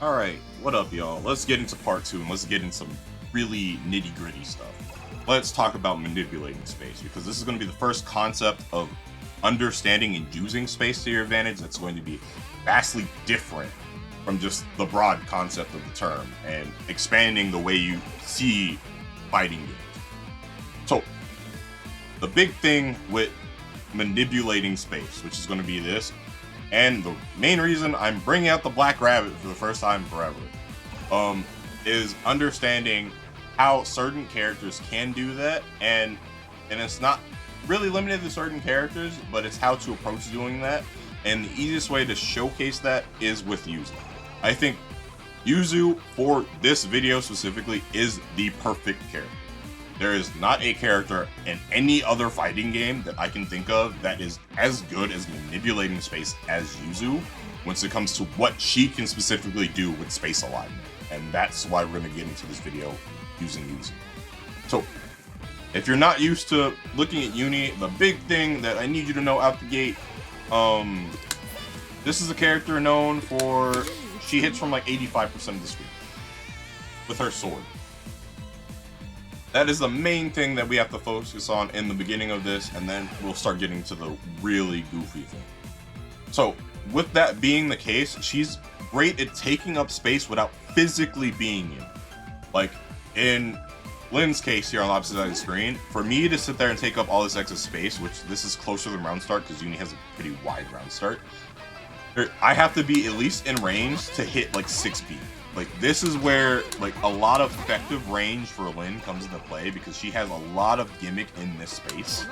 Alright, what up y'all? Let's get into part 2 and let's get into some really nitty gritty stuff. Let's talk about manipulating space, because this is going to be the first concept of understanding and using space to your advantage that's going to be vastly different from just the broad concept of the term and expanding the way you see fighting games. So, the big thing with manipulating space, which is going to be this, and the main reason I'm bringing out the Black Rabbit for the first time forever, is understanding how certain characters can do that, and it's not really limited to certain characters, but it's how to approach doing that, and the easiest way to showcase that is with Yuzu. I think Yuzu, for this video specifically, is the perfect character. There is not a character in any other fighting game that I can think of that is as good as manipulating space as Yuzu once it comes to what she can specifically do with space alignment. And that's why we're going to get into this video using Yuzu. So, if you're not used to looking at Uni, the big thing that I need you to know out the gate, this is a character known for, she hits from like 85% of the screen with her sword. That is the main thing that we have to focus on in the beginning of this, and then we'll start getting to the really goofy thing. So, with that being the case, she's great at taking up space without physically being in. Like, in Lynn's case here on the opposite side of the screen, for me to sit there and take up all this excess space, which this is closer than round start because Uni has a pretty wide round start, I have to be at least in range to hit like 6B. Like, this is where like a lot of effective range for Lynn comes into play, because she has a lot of gimmick in this space.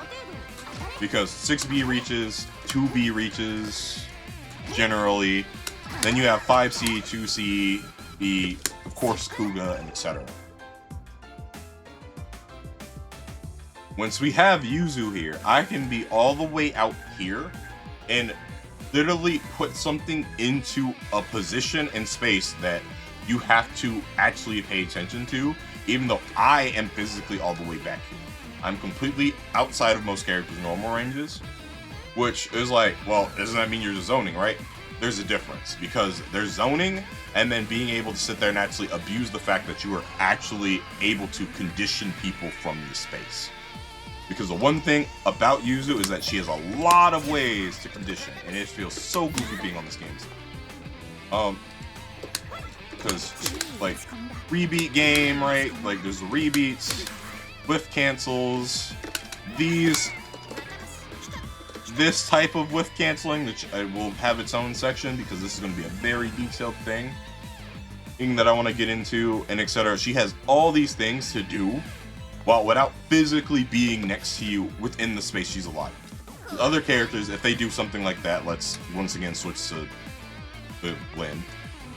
Because 6B reaches, 2B reaches, generally. Then you have 5C, 2C, B, of course Kuga, and etc. Once we have Yuzu here, I can be all the way out here and literally put something into a position in space that you have to actually pay attention to, even though I am physically all the way back here. I'm completely outside of most characters' normal ranges, which is like, well, doesn't that mean you're just zoning, right? There's a difference, because there's zoning and then being able to sit there and actually abuse the fact that you are actually able to condition people from the space. Because the one thing about Yuzu is that she has a lot of ways to condition, and it feels so goofy being on this game. Because, like, rebeat game, right? Like, there's the rebeats, whiff cancels, this type of whiff canceling, which I will have its own section, because this is going to be a very detailed thing that I want to get into, and etc. She has all these things to do, while without physically being next to you within the space she's alive. The other characters, if they do something like that, let's once again switch to Lynn.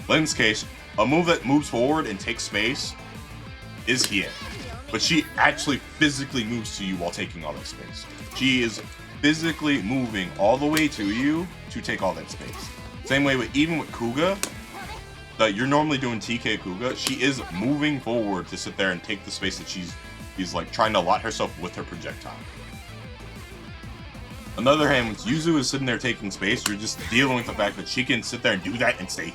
Lynn's case, a move that moves forward and takes space is Hien. But she actually physically moves to you while taking all that space. She is physically moving all the way to you to take all that space. Same way with, even with Kuga, that you're normally doing TK Kuga, she is moving forward to sit there and take the space that she's like trying to allot herself with her projectile. On the other hand, when Yuzu is sitting there taking space, you're just dealing with the fact that she can sit there and do that and stay.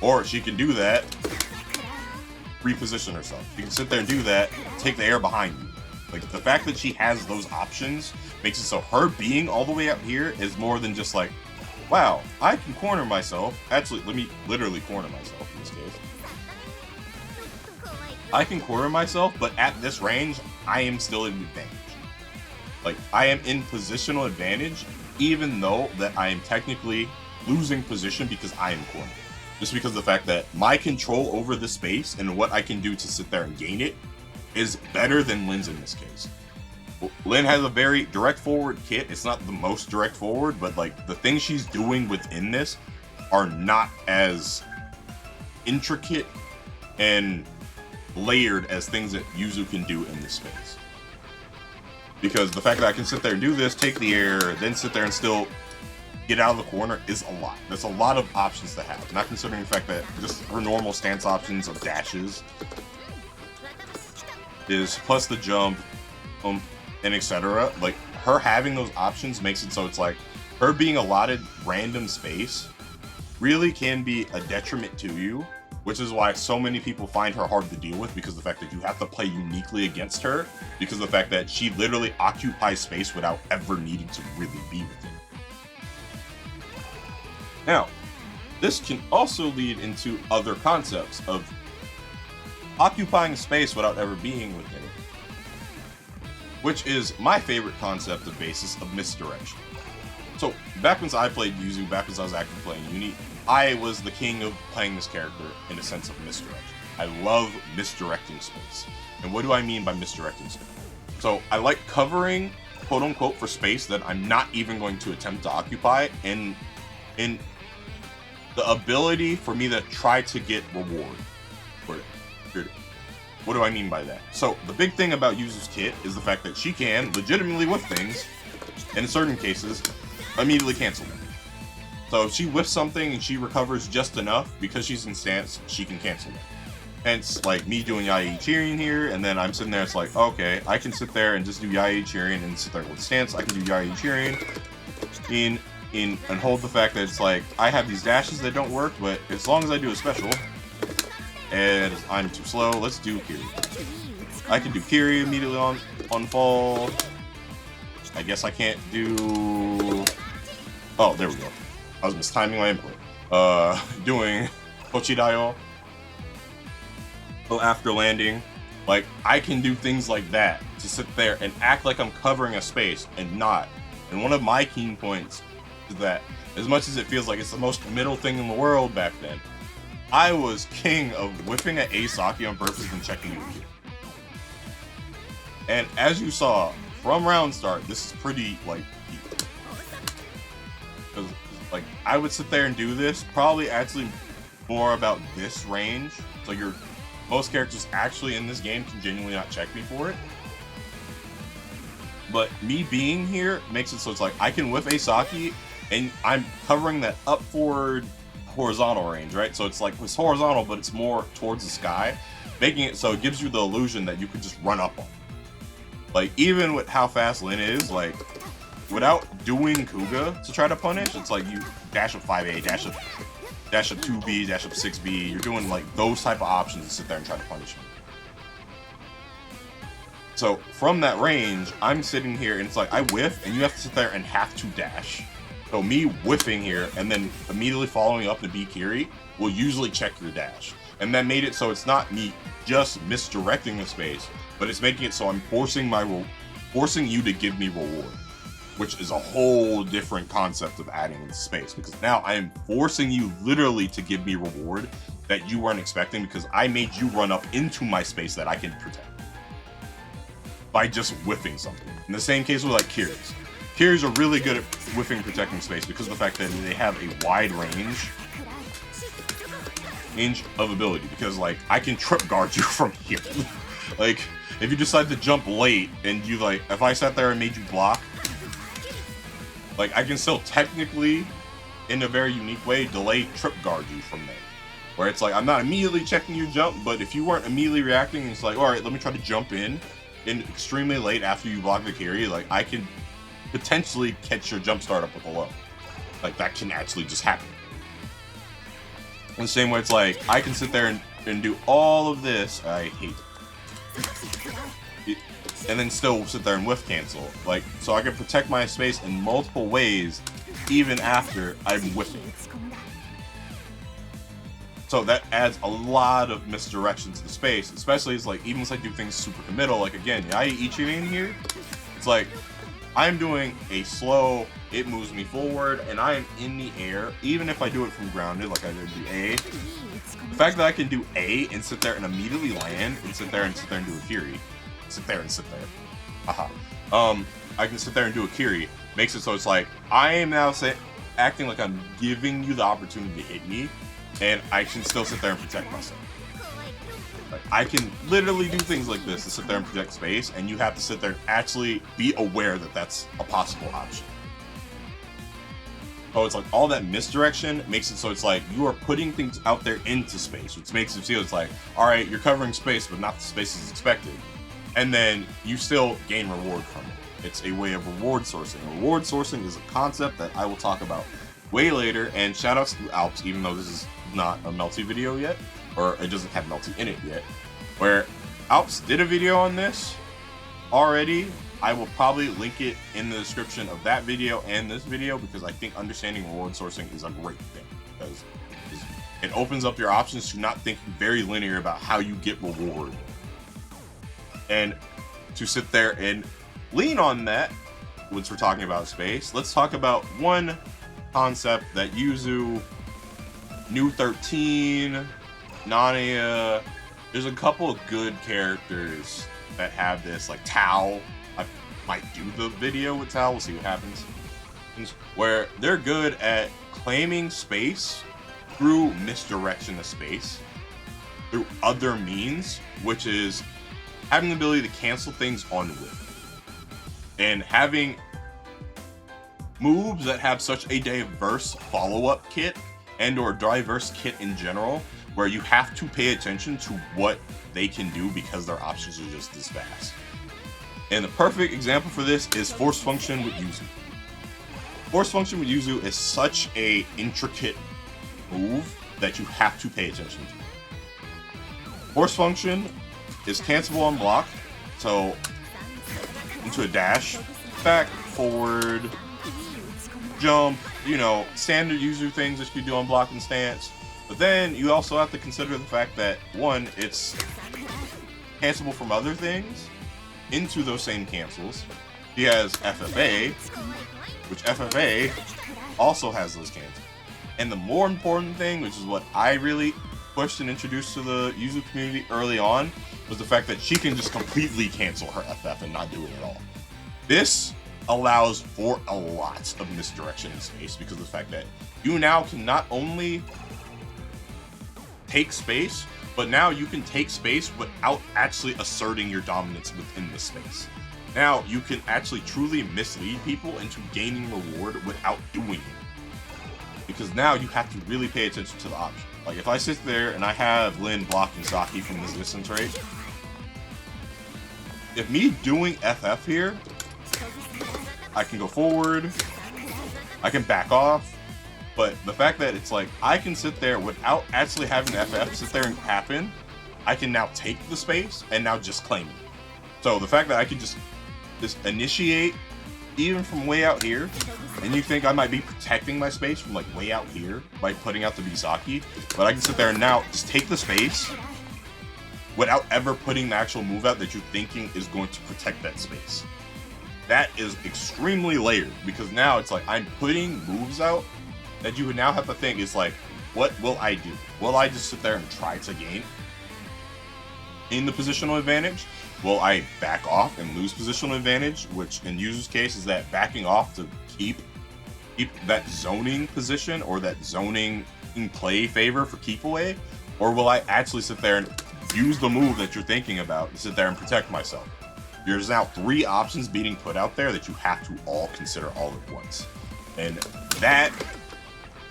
Or she can do that, reposition herself. She can sit there and do that, take the air behind you. Like, the fact that she has those options makes it so her being all the way up here is more than just like, wow, I can corner myself. Actually, let me literally corner myself in this case. I can corner myself, but at this range, I am still in advantage. Like, I am in positional advantage, even though that I am technically losing position because I am cornered. Just because of the fact that my control over the space and what I can do to sit there and gain it is better than Lynn's in this case. Lynn has a very direct forward kit. It's not the most direct forward, but like the things she's doing within this are not as intricate and layered as things that Yuzu can do in this space. Because the fact that I can sit there and do this, take the air, then sit there and still get out of the corner is a lot. There's a lot of options to have, not considering the fact that just her normal stance options of dashes is plus the jump, and etc. Like, her having those options makes it so it's like her being allotted random space really can be a detriment to you which is why so many people find her hard to deal with, because of the fact that you have to play uniquely against her, because of the fact that she literally occupies space without ever needing to really be with it. Now, this can also lead into other concepts of occupying space without ever being within it, which is my favorite concept of basis of misdirection. So, back when I played Yuzu, back when I was actively playing Uni, I was the king of playing this character in a sense of misdirection. I love misdirecting space. And what do I mean by misdirecting space? So, I like covering, quote unquote, for space that I'm not even going to attempt to occupy, and in the ability for me to try to get reward for it. What do I mean by that? So, the big thing about Yuzu's kit is the fact that she can legitimately whiff things, and in certain cases, immediately cancel them. So if she whiffs something and she recovers just enough, because she's in stance, she can cancel them. Hence, like, me doing Yai Cheering here, and then I'm sitting there, it's like, okay, I can sit there and just do Yai Cheering and sit there with stance. I can do Yai Cheering and hold the fact that it's like, I have these dashes that don't work, but as long as I do a special, and I'm too slow, let's do Kiri. I can do Kiri immediately on fall. I guess I can't do... Oh, there we go. I was mistiming my input. Doing Kochidayo. So after landing, like, I can do things like that to sit there and act like I'm covering a space and not. And one of my keen points is that, as much as it feels like it's the most middle thing in the world back then, I was king of whiffing at Aisaki on purpose and checking you. And as you saw, from round start, this is pretty, like, deep. Because, like, I would sit there and do this, probably actually more about this range. So most characters actually in this game can genuinely not check me for it. But me being here makes it so it's like, I can whiff Aisaki, and I'm covering that up forward horizontal range, right? So it's like, it's horizontal, but it's more towards the sky, making it so it gives you the illusion that you could just run up on. Like, even with how fast Lin is, like, without doing Kuga to try to punish, it's like you dash up 5A, dash up 2B, dash up 6B, you're doing, like, those type of options to sit there and try to punish him. So, from that range, I'm sitting here, and it's like, I whiff, and you have to sit there and have to dash. So me whiffing here, and then immediately following up the B Kiri, will usually check your dash. And that made it so it's not me just misdirecting the space, but it's making it so I'm forcing you to give me reward, which is a whole different concept of adding into space, because now I am forcing you literally to give me reward that you weren't expecting, because I made you run up into my space that I can protect by just whiffing something. In the same case with, like, Kiris. Kiris are really good at whiffing protecting space because of the fact that they have a wide range of ability, because, like, I can trip guard you from here. Like, if you decide to jump late and you, like, if I sat there and made you block, like, I can still technically, in a very unique way, delay trip guard you from there. Where it's like, I'm not immediately checking your jump, but if you weren't immediately reacting, it's like, alright, let me try to jump in extremely late after you block the carry, like, I can potentially catch your jump start up with a low. Like, that can actually just happen. In the same way, it's like, I can sit there and do all of this, I hate it, and then still sit there and whiff cancel. Like, so I can protect my space in multiple ways, even after I'm whiffing. So that adds a lot of misdirection to the space, especially as, like, even as I do things super committal, like, again, Yai Ichirin here, it's like, I'm doing a slow, it moves me forward, and I am in the air, even if I do it from grounded, like I did the A. The fact that I can do A and sit there and immediately land, and sit there and do a Kiri. Sit there. Haha. I can sit there and do a Kiri. Makes it so it's like, I am now acting like I'm giving you the opportunity to hit me, and I can still sit there and protect myself. Like, I can literally do things like this to sit there and protect space, and you have to sit there and actually be aware that that's a possible option. So it's like, all that misdirection makes it so it's like, you are putting things out there into space, which makes it feel it's like, alright, you're covering space, but not the space as expected. And then you still gain reward from it. It's a way of reward sourcing. Reward sourcing is a concept that I will talk about way later, and shoutouts to Alps, even though this is not a Melty video yet. or it doesn't have melty in it yet, where Alps did a video on this already. I will probably link it in the description of that video and this video, because I think understanding reward sourcing is a great thing, because it opens up your options to not think very linear about how you get reward, and to sit there and lean on that. Once we're talking about space, let's talk about one concept that Yuzu, New 13, Nania, there's a couple of good characters that have this, like Tao. I might do the video with Tao, we'll see what happens, where they're good at claiming space through misdirection of space through other means, which is having the ability to cancel things on whim, and having moves that have such a diverse follow-up kit and or diverse kit in general, where you have to pay attention to what they can do because their options are just this vast. And the perfect example for this is Force Function with Yuzu. Force Function with Yuzu is such a intricate move that you have to pay attention to. Force Function is cancelable on block, so into a dash, back, forward, jump, you know, standard Yuzu things that you do on block and stance. But then you also have to consider the fact that, one, it's cancelable from other things into those same cancels. He has FFA, which FFA also has those cancels. And the more important thing, which is what I really pushed and introduced to the Yuzu community early on, was the fact that she can just completely cancel her FF and not do it at all. This allows for a lot of misdirection in space, because of the fact that you now can not only take space, but now you can take space without actually asserting your dominance within the space. Now you can actually truly mislead people into gaining reward without doing it, because now you have to really pay attention to the option. Like if I sit there and I have Lin blocking Saki from this distance rate, if me doing FF here, I can go forward, I can back off, but the fact that it's like I can sit there without actually having the FF sit there and happen, I can now take the space and now just claim it. So the fact that I can just initiate even from way out here, and you think I might be protecting my space from like way out here by putting out the Bisaki, but I can sit there and now just take the space without ever putting the actual move out that you're thinking is going to protect that space. That is extremely layered, because now it's like I'm putting moves out that you would now have to think is like, what will I do? Will I just sit there and try to gain in the positional advantage? Will I back off and lose positional advantage, which in Yuzu's case is that backing off to keep that zoning position or that zoning in play favor for keep away? Or will I actually sit there and use the move that you're thinking about and sit there and protect myself? There's now 3 options being put out there that you have to all consider all at once. And that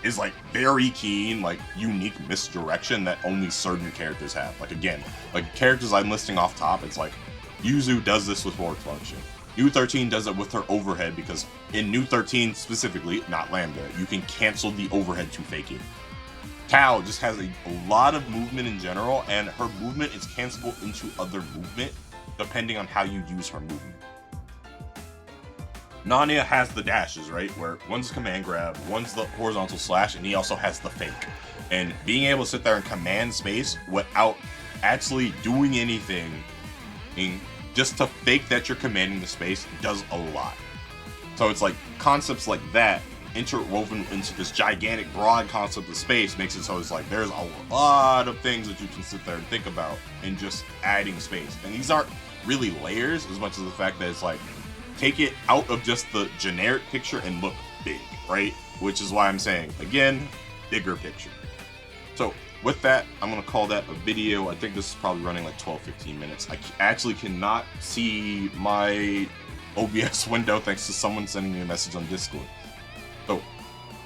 is like very keen, like unique misdirection that only certain characters have. Like again, like characters I'm listing off top, it's like Yuzu does this with Force Function. New 13 does it with her overhead, because in New 13 specifically, not Lambda, you can cancel the overhead to fake it. Tao just has a lot of movement in general, and her movement is cancelable into other movement depending on how you use her movement. Nania has the dashes, right? Where one's command grab, one's the horizontal slash, and he also has the fake. And being able to sit there and command space without actually doing anything, just to fake that you're commanding the space, does a lot. So it's like concepts like that interwoven into this gigantic broad concept of space makes it so it's like there's a lot of things that you can sit there and think about in just adding space. And these aren't really layers as much as the fact that it's like, take it out of just the generic picture and look big, right? Which is why I'm saying, again, bigger picture. So with that, I'm going to call that a video. I think this is probably running like 12-15 minutes. I actually cannot see my OBS window thanks to someone sending me a message on Discord. So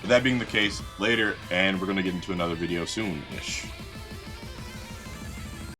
with that being the case, later, and we're going to get into another video soon-ish.